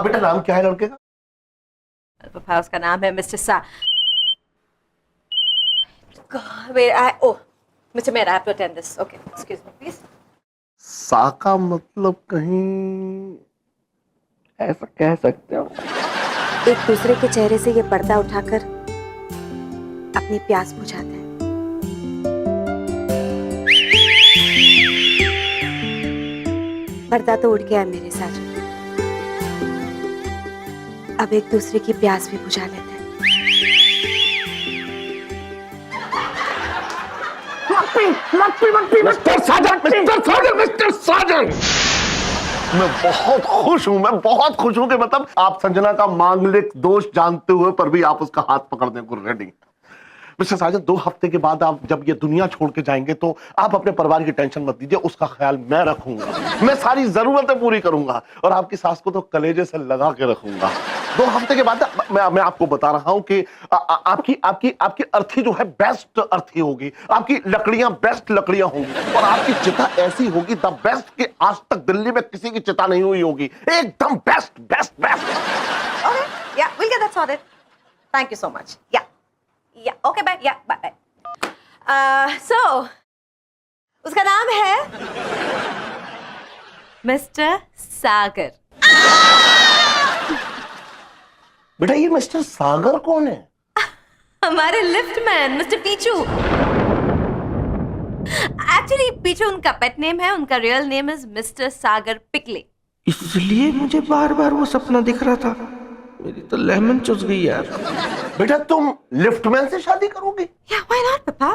बेटा नाम क्या है लड़के का? पापा उसका नाम है मिस्टर सा। मिस्टर मेरा, I have to attend this. Okay, excuse me please. सा का मतलब कहीं ऐसा कह सकते हो? एक दूसरे के चेहरे से ये पर्दा उठाकर अपनी प्यास बुझाते हैं। पर्दा तो उठ गया है मेरे साथ, अब एक दूसरे की प्यास भी बुझा लेते हैं। मिस्टर साजन, मैं बहुत खुश हूं कि मतलब आप संजना का मांगलिक दोष जानते हुए पर भी आप उसका हाथ पकड़ने को रेडी। मिस्टर साजन, 2 हफ्ते के बाद आप जब ये दुनिया छोड़ के जाएंगे तो आप अपने परिवार की टेंशन मत लीजिए, उसका ख्याल मैं रखूंगा। मैं सारी जरूरतें पूरी करूंगा और आपकी सास को तो कलेजे से लगा के रखूंगा। 2 हफ्ते के बाद मैं आपको बता रहा हूं कि आपकी अर्थी जो है बेस्ट अर्थी होगी, आपकी लकड़ियां बेस्ट लकड़ियां होंगी और आपकी चिता ऐसी होगी द बेस्ट कि आज तक दिल्ली में किसी की चिता नहीं हुई होगी। एकदम best best best. Okay, yeah, we'll get that sorted. Thank you so much. Yeah, okay, bye. Yeah, bye. So, उसका नाम है मिस्टर सागर। बेटा ये मिस्टर सागर कौन है? हमारे lift man mister Picchu. Actually Picchu उनका पेट नेम है, उनका रियल नेम इज मिस्टर सागर पिकले। इसलिए मुझे बार बार वो सपना दिख रहा था। मेरी तो लेमन चुस गई यार। बेटा तुम लिफ्टमैन से शादी करोगी? या व्हाई नॉट पापा,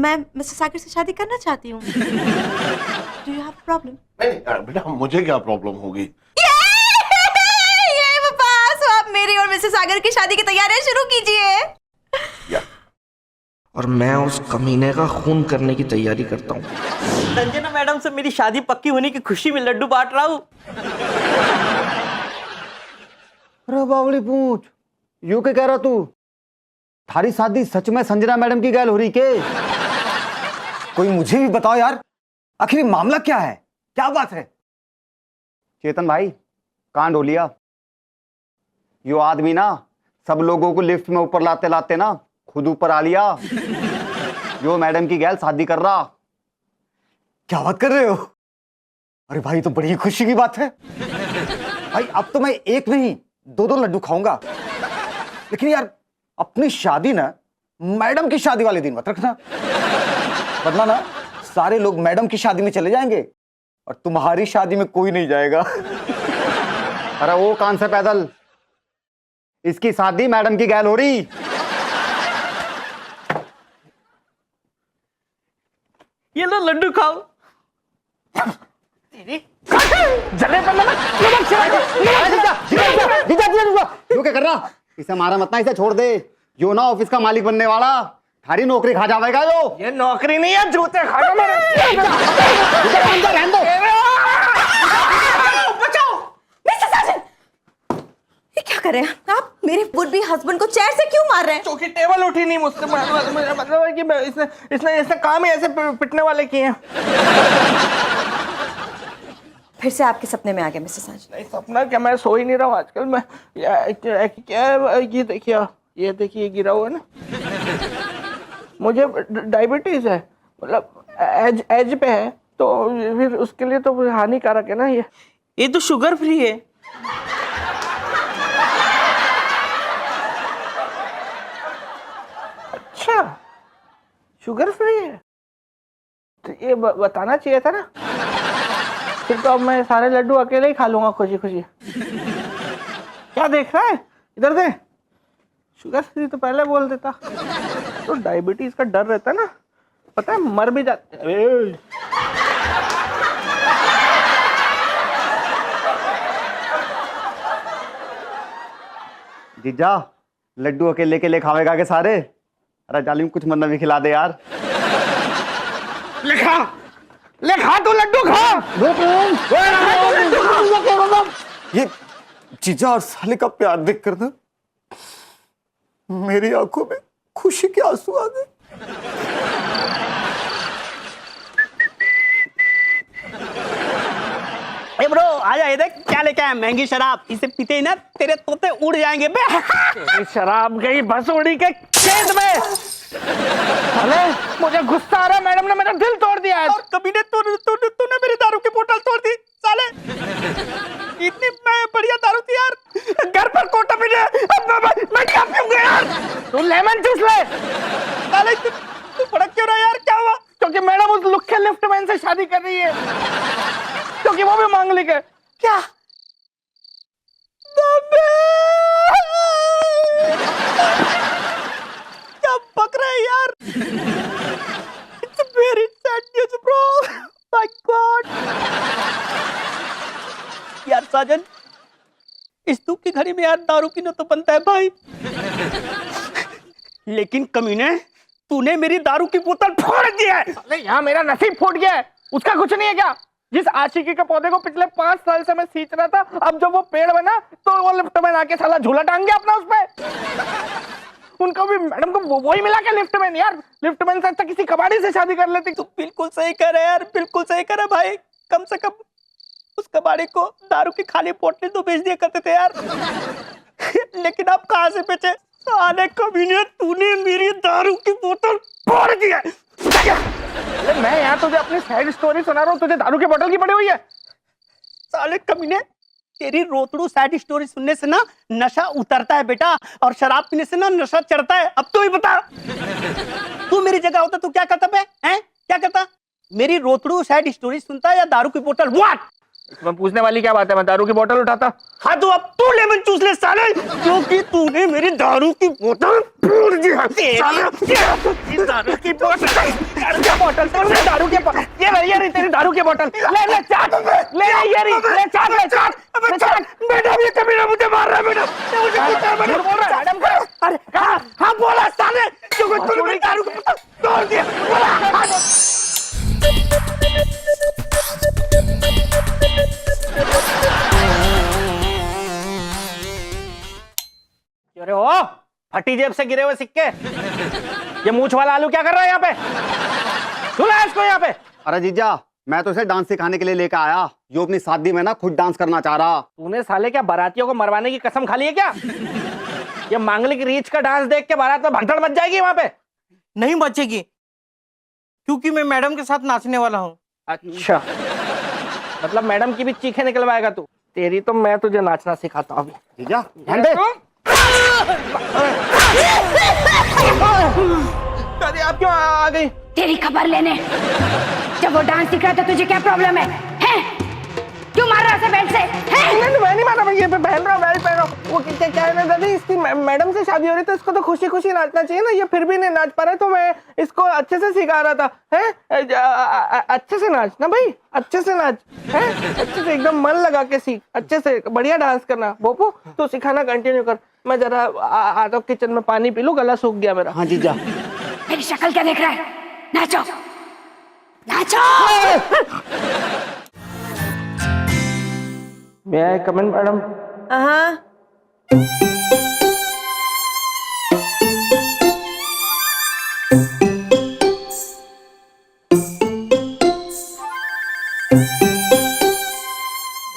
मैं मिस्टर सागर से शादी करना चाहती हूँ। Do you have problem? नहीं बेटा, मुझे क्या प्रॉब्लम होगी? ये पापा, सो आप मेरी और मिस्टर सागर की शादी की तैयारियां शुरू कीजिए। और मैं उस कमीने का खून करने की तैयारी करता हूँ। संजना मैडम से मेरी शादी पक्की होने की खुशी में लड्डू बांट रहा हूँ। अरे बावली पूछ, यूं के कह रहा तू? थारी शादी सच में संजना मैडम की गैल हो रही के? कोई मुझे भी बताओ यार, आखिर मामला क्या है, क्या बात है? चेतन भाई, कांड हो लिया। यो आदमी ना सब लोगों को लिफ्ट में ऊपर लाते लाते ना खुद ऊपर आ लिया। यो मैडम की गैल शादी कर रहा। क्या बात कर रहे हो? अरे भाई तो बड़ी खुशी की बात है भाई। अब तो मैं एक नहीं 2-2 लड्डू खाऊंगा, लेकिन यार अपनी शादी ना मैडम की शादी वाले दिन मत रखना, वरना ना सारे लोग मैडम की शादी में चले जाएंगे और तुम्हारी शादी में कोई नहीं जाएगा। अरे वो कान से पैदल, इसकी शादी मैडम की गैल हो रही। ये लो लड्डू खाओ। क्या कर रहा? इसे मारा मत ना, इसे छोड़ दे। यो ना ऑफिस का मालिक बनने वाला, थारी नौकरी खा जाएगा यो। ये नौकरी नहीं है, जूते खाओ मेरे। बचाओ मिस्टर साजन, ये क्या कर रहे हैं आप? मेरे वुड बी हस्बैंड को चेयर से क्यों मार रहे हैं? चौकी टेबल उठी नहीं मुझसे। मतलब है कि इसने काम ही ऐसे पिटने वाले किए हैं। फिर से आपके सपने में आ गया मिस्टर साजन? नहीं सपना क्या, मैं सो ही नहीं रहा हूँ आजकल। मैं क्या ये देखिए गिरा हुआ है ना। मुझे डायबिटीज है, मतलब एज पे है, तो फिर उसके लिए तो हानिकारक है ना। ये तो शुगर फ्री है। अच्छा शुगर फ्री है, तो ये बताना चाहिए था ना। फिर तो अब मैं सारे लड्डू अकेले ही खा लूंगा खुशी खुशी। क्या देख रहा है, इधर दे। शुगर फ्री तो पहले बोल देता। तो डायबिटीज का डर रहता ना, पता है मर भी जाते। जीजा लड्डू अकेले के लिए खावेगा के सारे? अरे जालिम कुछ मन्ना भी खिला दे यार। ले खा तू लड्डू खा। ये जीजा और साले का प्यार देख कर ना मेरी आंखों में खुशी के आंसू आ गए। ए ब्रो आ जा, ये देख क्या लेके आया, महंगी शराब। इसे पीते ही ना तेरे तोते उड़ जाएंगे बे। तेरी शराब गई भसोड़ी के खेत में। अरे मुझे गुस्सा आ रहा है, मैडम ने मेरा दिल तोड़ दिया है। और कभी ने तूने मेरी दारू की बोतल तोड़ दी साले। इतनी बढ़िया दारू थी यार, घर पर कोटा पीने मैं क्या पीऊंगा यार। तू लेमन जूस ले। साले तू भड़क क्यों रहा है यार, क्या हुआ? क्योंकि मैडम उस लुक्खे लिफ्टमैन से शादी कर रही है, क्योंकि वो भी मांगलिक है। क्या क्या बक रहे हैं यार? It's a very sad news bro. My God. यार साजन, इस दुख की घड़ी में यार दारू पीना तो बनता है भाई, लेकिन कमीने तूने मेरी दारू की बोतल फोड़ दी है। अरे यहाँ मेरा नसीब फूट गया है, उसका कुछ नहीं है क्या? जिस आशिकी के पौधे को पिछले 5 साल से मैं सींच रहा था, अब जब वो पेड़ बना तो वो लिफ्टमैन आके साला झूला टांग गया अपना उसपे। उनको भी मैडम को वही मिला क्या लिफ्टमैन? यार लिफ्टमैन से अच्छा किसी कबाड़ी से शादी कर लेती। तू बिल्कुल सही कह रहा है यार, बिल्कुल सही कह रहा है भाई। कम से कम उस कबाड़ी को दारू की खाली बोतल तो बेच दिया करते थे यार। लेकिन अब कहां से बेचे? साले कमीने, तूने मेरी दारू की बोतल फोड़ दी है। अरे मैं यहाँ तुझे अपनी सैड स्टोरी सुना रहा हूँ, तुझे दारू की बोतल की पड़ी हुई है। साले कमीने, तेरी रोतड़ू सैड स्टोरी सुनने से ना नशा उतरता है बेटा, और शराब पीने से ना नशा चढ़ता है। अब तो ही बता, तू मेरी जगह होता तू क्या करता बे? हैं क्या करता? मेरी रोतड़ू सैड स्टोरी सुनता या दारू की बोतल? व्हाट? इसमें पूछने वाली क्या बात है? मैं दारू की बोतल उठाता। हाँ तो अब तू लेमन चूस ले साले, क्योंकि तूने मेरी दारू की बोतल फोड़ दी है। दारू की बोतल, दारू की बोतल, ये रही तेरी दारू की बोतल। ले ले चाट, ले ये रही, ले चाट, ले चाट, ले चाट। मैडम ये कमीना मुझे मार रहा है मैडम, मुझे कुछ है मैडम। बोल रहा है मैडम को। अरे हाँ बोला साले, क्योंकि तूने मेरी दारू की बोतल तोड़ दी है। अरे ओ फटी जेब से गिरे हुए सिक्के, ये मूंछ वाला आलू क्या कर रहा है यहाँ पे? सुना है इसको यहाँ पे? अरे जीजा, मैं तो इसे डांस सिखाने के लिए लेकर आया। यो अपनी शादी में ना खुद डांस करना चाह रहा। तूने साले क्या बारातियों को मरवाने की कसम खा ली है क्या? ये मांगलिक रीच का डांस देख के बारात में भगदड़ मच जाएगी वहां पे। नहीं बचेगी, क्योंकि मैं मैडम के साथ नाचने वाला हूँ। अच्छा, मतलब मैडम की भी चीखें निकलवाएगा तू? तेरी तो मैं तुझे नाचना सिखाता हूँ अभी। जीजा ध्यान दे। अरे आप क्यों आ गई? तेरी खबर लेने। जब वो डांस सीख रहा था तुझे क्या प्रॉब्लम है? हैं? क्यों मार रहा है बेल्ट से? हैं? मैं नहीं मारा, मैं ये पहन रहा हूँ, बेल्ट पहन रहा हूँ। वो क्या है ना दादी, इसकी मैडम से शादी हो रही तो इसको तो खुशी खुशी नाचना चाहिए ना। ये फिर भी नहीं नाच पा रहा, तो मैं इसको अच्छे से सिखा रहा था। हैं? अच्छे से नाच ना भाई, अच्छे से नाच। हैं? अच्छे से एकदम मन लगा के सीख, अच्छे से बढ़िया डांस करना। बोपू तू सिखाना कंटिन्यू कर, मैं जरा आता हूँ किचन में, पानी पी लूँ, गला सूख गया मेरा। हाँ जीजा। मेरी शक्ल क्या देख रहा है? नाचो नाचो। May I come in madam? हाँ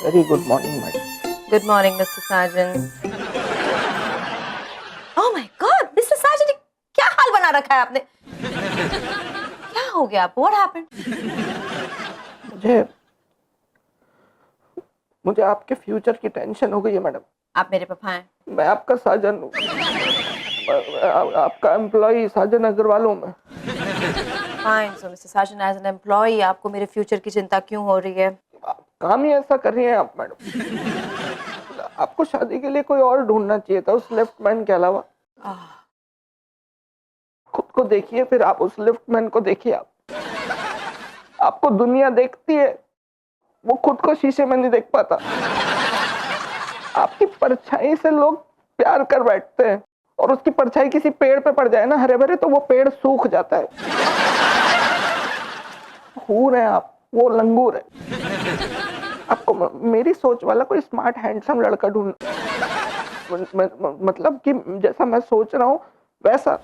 very good morning madam. Good morning mister Sajan. Oh my god mister Sajan, क्या हाल बना रखा है आपने? क्या हो गया आपको? What happened? मुझे आपके फ्यूचर की टेंशन हो गई है मैडम। आप मेरे पापा हैं। मैं आपका साजन हूँ, आपका एम्प्लॉय साजन अग्रवाल हूँ मैं। Fine, so mister Sajan as an employ आपको मेरे फ्यूचर की चिंता क्यों हो रही है? काम ही ऐसा कर रही हैं आप मैडम। आपको शादी के लिए कोई और ढूंढना चाहिए था उस लेफ्टमैन के अलावा। खुद को देखिए, फिर आप उस लेफ्टमैन को देखिए। आपको दुनिया देखती है, वो खुद को शीशे में नहीं देख पाता। आपकी परछाई से लोग प्यार कर बैठते हैं, और उसकी परछाई किसी पेड़ पे पड़ जाए ना हरे भरे, तो वो पेड़ सूख जाता है। हूर है आप, वो लंगूर है। आपको मेरी सोच वाला कोई स्मार्ट हैंडसम लड़का ढूंढ, मतलब कि जैसा मैं सोच रहा हूँ वैसा।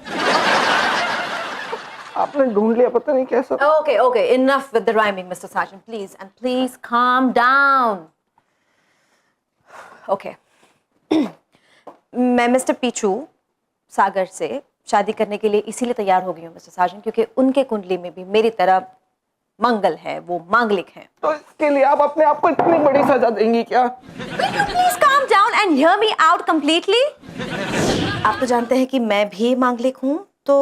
आपने ढूंढ लिया पता नहीं कैसा। Okay, okay, enough with the rhyming, Mr. Sergeant, please, and please calm down. Okay. मैं मिस्टर पीछू सागर से शादी करने के लिए इसीलिए तैयार हो गई हूँ मिस्टर सार्जेंट, क्योंकि उनके कुंडली में भी मेरी तरह मंगल है, वो मांगलिक है। तो इसके लिए आप अपने आप को इतनी बड़ी सजा देंगी क्या? Will you please calm down and hear me out completely? आप तो जानते हैं कि मैं भी मांगलिक हूँ, तो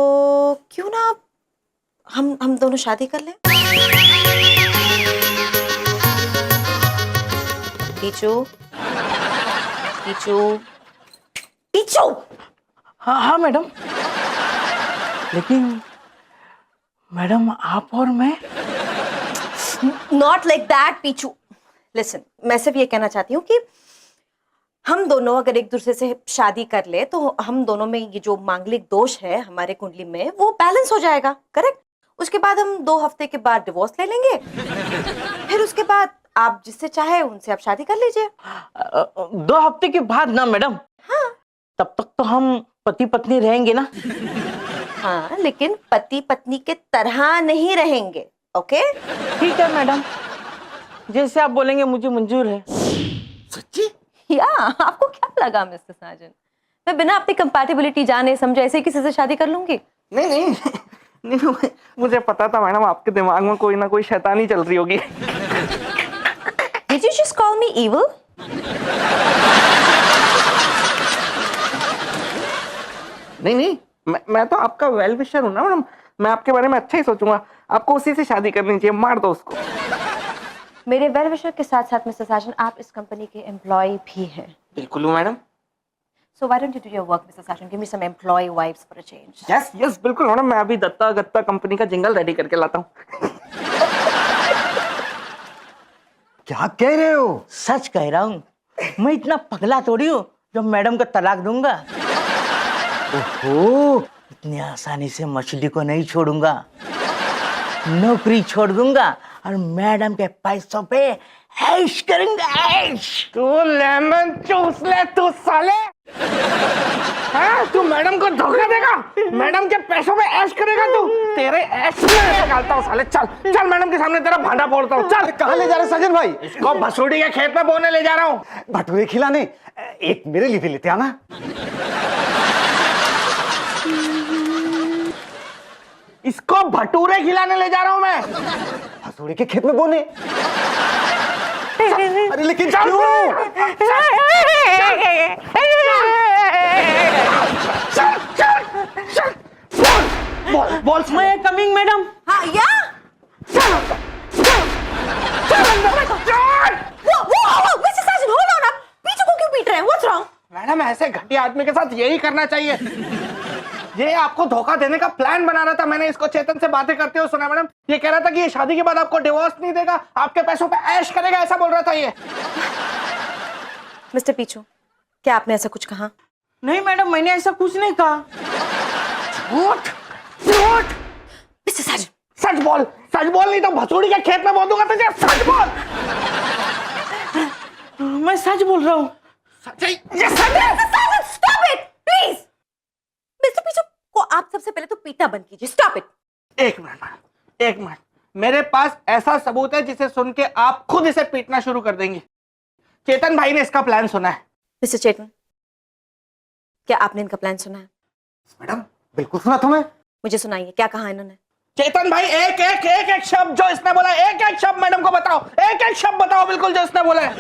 क्यों ना हम दोनों शादी कर लें? पीछू, पीछू, पीछू। हाँ हाँ मैडम, लेकिन मैडम आप और मैं। Not like that, पीछू। Listen, मैं सिर्फ ये कहना चाहती हूँ कि हम दोनों अगर एक दूसरे से शादी कर ले तो हम दोनों में ये जो मांगलिक दोष है हमारे कुंडली में वो बैलेंस हो जाएगा, करेक्ट? उसके बाद हम 2 हफ्ते के बाद डिवोर्स ले लेंगे, फिर उसके बाद आप जिससे चाहे उनसे आप शादी कर लीजिए। 2 हफ्ते के बाद ना मैडम? हाँ। तब तक तो हम पति पत्नी रहेंगे ना? हाँ, लेकिन पति पत्नी के तरह नहीं रहेंगे, ओके? ठीक है मैडम, जैसे आप बोलेंगे मुझे मंजूर है। सच्ची? या आपको क्या लगा मिस्टर साजन, मैं बिना अपनी कंपैटिबिलिटी जाने समझे ऐसे किसी से शादी कर लूंगी? नहीं, मुझे पता था मैडम आपके दिमाग में कोई ना कोई शैतानी चल रही होगी। Did you just call me evil? नहीं, मैं तो आपका वेल विशर हूँ ना मैडम, मैं आपके बारे में अच्छा ही सोचूंगा। आपको उसी से शादी करनी चाहिए, मार दो उसको। मेरे वेल विशर के साथ साथ मिस्टर साजन आप इस कंपनी के एम्प्लॉय भी हैं। बिल्कुल हूँ madam. So why don't you do your work, Mr. Sachin? Give me some employee vibes for a change. Yes बिल्कुल मैडम, मैं अभी दत्ता गत्ता कंपनी का जिंगल रेडी करके लाता हूँ। क्या कह रहे हो? सच कह रहा हूँ, मैं इतना पगला थोड़ी हूँ जो मैडम को तलाक दूंगा। ओहो, इतनी आसानी से मछली को नहीं छोड़ूंगा, नौकरी छोड़ दूंगा और मैडम के पैसों पे ऐश करूंगा, ऐश। तू लेमन चूस ले तू साले। हाँ, तू मैडम को धोखा देगा, मैडम के पैसों पे ऐश करेगा तू। तेरे ऐश में निकालता हूँ साले। चल मैडम के सामने तेरा भांडा फोड़ता हूँ। चल। कहाँ ले जा रहे साजन भाई? इसको भसुड़ी के खेत में बोने ले जा रहा हूँ। भटूरे खिलाने, एक मेरे लिए भी लेते आना। इसको भटूरे खिलाने ले जा रहा हूँ मैं। भटूरे के खेत में बोने? अरे लेकिन चल क्यों? चल। बोल मैं कमिंग मैडम। हाँ, या? Mr. Sergeant, hold on, आप पीछे को क्यों पीट रहे हैं? What's wrong? मैडम ऐसे घटिया आदमी के साथ यही करना चाहिए। ये आपको धोखा देने का प्लान बना रहा था। मैंने इसको चेतन से बातें करते हुए सुना मैडम। ये कह रहा था कि ये शादी के बाद आपको डिवोर्स नहीं देगा, आपके पैसों पे ऐश करेगा, ऐसा बोल रहा था ये। मिस्टर पीछू, क्या आपने ऐसा कुछ कहा? नहीं मैडम, मैंने ऐसा कुछ नहीं कहा। झूठ। मिस्टर साजन, सच बोल नहीं तो भसुड़ी के खेत में बोल दूंगा तुझे। सच बोल। मैं सच बोल रहा हूँ। Stop it, please. मिस्टर पीछू को आप सबसे पहले तो पीटा बंद कीजिए। Stop it. एक मिनट। मेरे पास ऐसा सबूत है जिसे सुन के आप खुद इसे पीटना शुरू कर देंगे। चेतन भाई ने इसका प्लान सुना है। मिस्टर चेतन, क्या आपने इनका प्लान सुना है? मैडम बिल्कुल सुना तुम्हें। मुझे सुनाइए, क्या कहा इन्होंने? चेतन भाई एक शब्द जो इसने बोला, एक शब्द मैडम को बताओ, एक शब्द बताओ बिल्कुल जो इसने बोला है।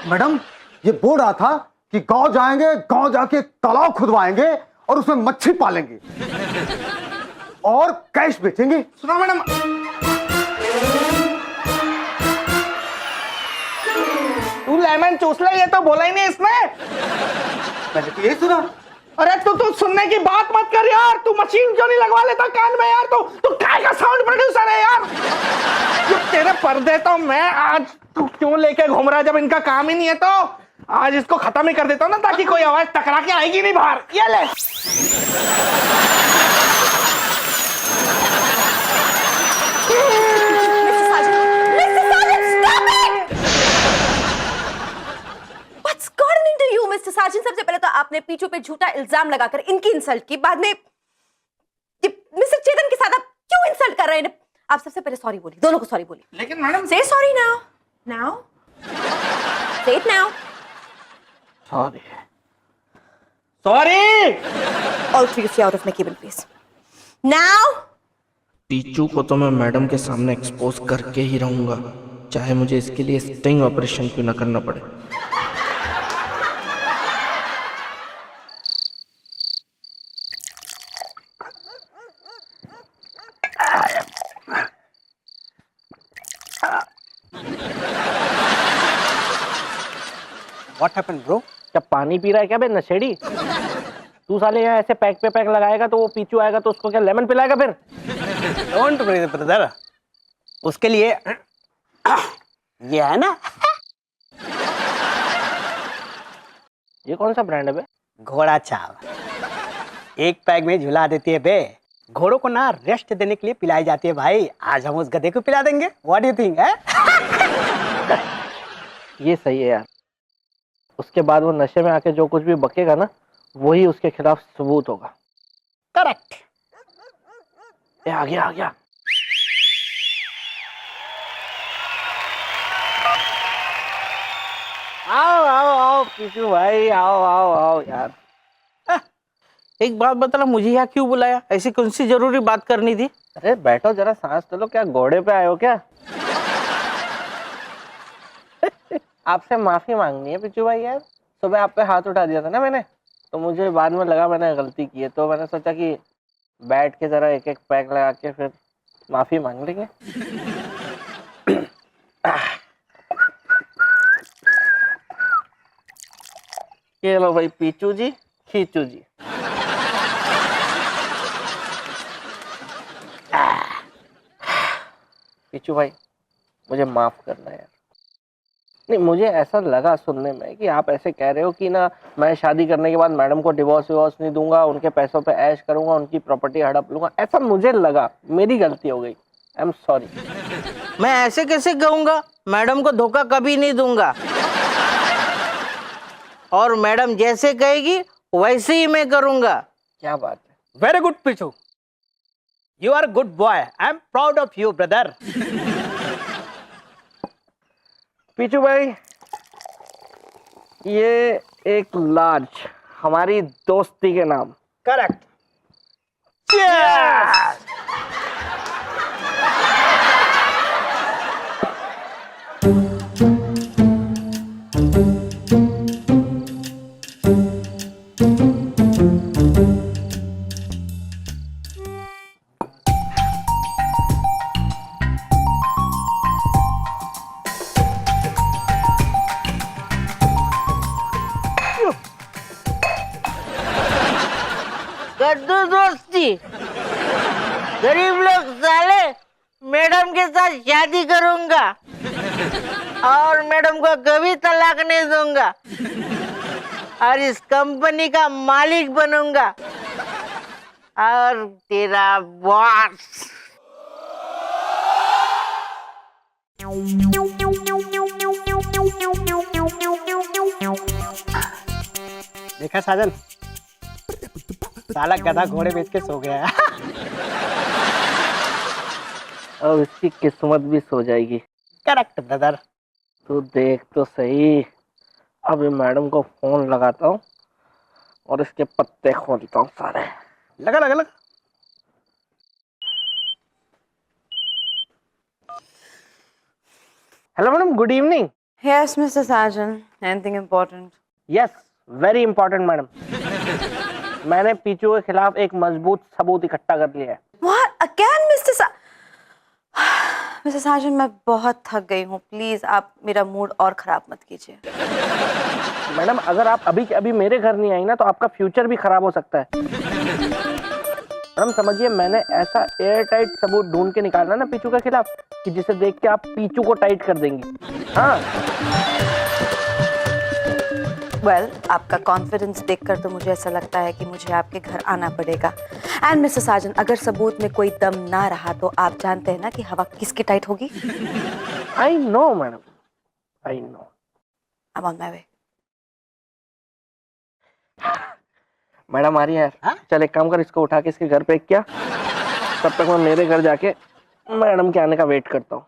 मैडम ये बोल रहा था कि गांव जाएंगे, गांव जाके तालाब खुदवाएंगे और उसमें मच्छी पालेंगे और कैश बेचेंगे। सुनो मैडम, तू लेमन चूस ले, ये तो बोला ही नहीं इसने। मैंने तो यही सुना। अरे तू सुनने की बात मत कर यार। तू मशीन क्यों नहीं लगवा लेता कान में यार? तू काय का साउंड प्रोड्यूसर है यार? तेरे पर्दे तो मैं आज, तू क्यों लेके घूम रहा है जब इनका काम ही नहीं है? तो आज इसको खत्म ही कर देता हूँ ना, ताकि कोई आवाज टकरा के आएगी नहीं बाहर। ये ले। मिस्टर साजन, सबसे पहले तो आपने पीछू पे झूठा इल्जाम लगाकर इनकी इंसल्ट की, बाद में मिस्टर फिर चेतन के साथ आप क्यों इंसल्ट कर रहे हैं? आप सबसे पहले सॉरी बोलिए, दोनों को सॉरी बोलिए। लेकिन मैडम से सॉरी नाउ, नाउ से it now. Sorry sorry. All three of you out of my cabin please now. Picchu को तो मैं मैडम के सामने एक्सपोज करके ही रहूंगा, चाहे मुझे इसके लिए स्टिंग ऑपरेशन क्यों ना करना पड़े। What happened bro? क्या पानी पी रहा है क्या बे नशेड़ी? तू साले यहाँ ऐसे पैक पे पैक लगाएगा तो वो पीछू आएगा तो उसको क्या लेमन पिलाएगा फिर? डोंट वरी ब्रदर, उसके लिए ये है ना, ये कौन सा ब्रांड है बे? घोड़ा चाव। एक पैक में झुला देती है बे। घोड़ों को ना रेस्ट देने के लिए पिलाई जाती है भाई। आज हम उस गधे को पिला देंगे। व्हाट डू यू थिंक है? ये सही है यार। उसके बाद वो नशे में आके जो कुछ भी बकेगा ना, वही उसके खिलाफ सबूत होगा। करेक्ट। ये आ गया आ गया। आओ आओ आओ पीछू भाई, आओ आओ आओ यार। एक बात बता, मुझे यहाँ क्यों बुलाया? ऐसी कौन सी जरूरी बात करनी थी? अरे बैठो जरा, सांस लो। क्या घोड़े पे आए हो क्या? आपसे माफी मांगनी है पीछू भाई यार। सुबह आप पे हाथ उठा दिया था ना मैंने, तो मुझे बाद में लगा मैंने गलती की है, तो मैंने सोचा कि बैठ के जरा एक एक पैक लगा के फिर माफी मांग लेंगे। ये लो भाई पीचू जी, खींचू जी। पीचू भाई मुझे माफ करना यार। नहीं, मुझे ऐसा लगा सुनने में कि आप ऐसे कह रहे हो कि ना मैं शादी करने के बाद मैडम को डिवोर्स विवोर्स नहीं दूंगा, उनके पैसों पे ऐश करूंगा, उनकी प्रॉपर्टी हड़प लूंगा। ऐसा मुझे लगा, मेरी गलती हो गई। I am sorry. मैं ऐसे कैसे कहूंगा? मैडम को धोखा कभी नहीं दूंगा, और मैडम जैसे कहेगी वैसे ही मैं करूंगा। क्या बात है। Very good Pichu, you are good boy. I am proud of you brother. Pichu भाई ये एक लार्ज हमारी दोस्ती के नाम। करेक्ट। गद्दू दोस्ती, गरीब लोग साले मैडम के साथ शादी करूंगा और मैडम को कभी तलाक नहीं दूंगा और इस कंपनी का मालिक बनूंगा और तेरा बॉस। देखा साजन, साला गधा घोड़े बेच के सो गया है। अब इसकी किस्मत भी सो जाएगी। Correct brother. तो देख तो सही, अभी मैडम को फोन लगाता हूँ और इसके पत्ते खोलता हूँ सारे। लगा लगा लगा। Hello madam, good evening. Yes, Mr. Sajan. Anything important? Yes, very important madam. मैंने पीचू के खिलाफ एक मजबूत सबूत इकट्ठा कर लिया है। What again, Mr. Sajan, मैं बहुत थक गई हूँ। प्लीज आप मेरा मूड और खराब मत कीजिए। मैडम अगर आप अभी के अभी मेरे घर नहीं आई ना तो आपका फ्यूचर भी खराब हो सकता है। मैडम समझिए, मैंने ऐसा एयर टाइट सबूत ढूंढ के निकालना ना पीचू के खिलाफ कि जिसे देख के आप पीचू को टाइट कर देंगी। हाँ Well, आपका कॉन्फिडेंस देखकर तो मुझे ऐसा लगता है कि मुझे आपके घर आना पड़ेगा। एंड मिस्टर साजन, अगर सबूत में कोई दम ना रहा तो आप जानते हैं ना कि हवा किसकी टाइट होगी। I know madam, I know. I'm on my way. Madam आ रही है यार। चल एक काम कर, इसको उठा के इसके घर पे क्या तब तक मैं मेरे घर जाके मैडम के आने का वेट करता हूँ।